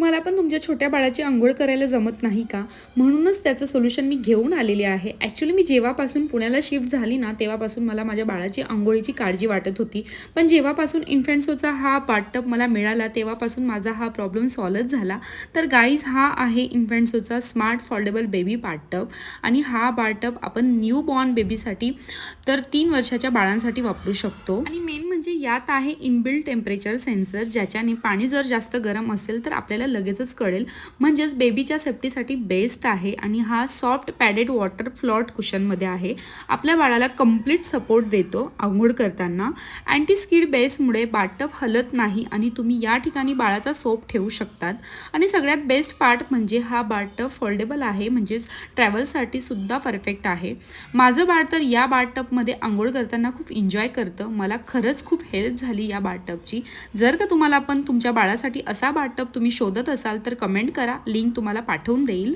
तुम्हाला पण तुमच्या छोट्या बाळाची अंघोळ करायला जमत नाही का? म्हणूनच त्याचं सोल्युशन मी घेऊन आलेले आहे. ॲक्च्युली मी जेव्हापासून पुण्याला शिफ्ट झाली ना, तेव्हापासून मला माझ्या बाळाची अंघोळीची काळजी वाटत होती. पण जेव्हापासून इन्फंट्सोचा हा बाथटब मला मिळाला, तेव्हापासून माझा हा प्रॉब्लेम सॉल्व्ह झाला. तर गाईज, हा आहे इन्फंट्सोचा स्मार्ट फोल्डेबल बेबी बाथटब आणि हा बाथटब आपण न्यू बॉर्न बेबीसाठी तर 3 वर्षाच्या बाळांसाठी वापरू शकतो. आणि मेन म्हणजे यात आहे इनबिल्ट टेम्परेचर सेन्सर, ज्याच्याने पाणी जर जास्त गरम असेल तर आपल्याला लगेचच कळेल. म्हणजेच बेबीच्या सेफ्टीसाठी बेस्ट आहे. आणि हा सॉफ्ट पॅडेड वॉटर फ्लॉट कुशनमध्ये आहे. आपल्या बाळाला कंप्लीट सपोर्ट देतो अंघोळ करताना. अँटी स्किड बेसमुळे बाथटब हलत नाही आणि तुम्ही या ठिकाणी बाळाचा सोप ठेवू शकतात. आणि सगळ्यात बेस्ट पार्ट म्हणजे हा बाथटब फोल्डेबल आहे, म्हणजेच ट्रॅव्हलसाठी सुद्धा परफेक्ट आहे. माझं बाळ तर या बाथटबमध्ये अंघोळ करताना खूप एन्जॉय करतं. मला खरंच खूप हेल्प झाली या बाथटबची. जर का तुम्हाला पण तुमच्या बाळासाठी असा बाथटब तुम्ही शोधत असाल तर कमेंट करा, लिंक तुम्हाला पाठवून देईल.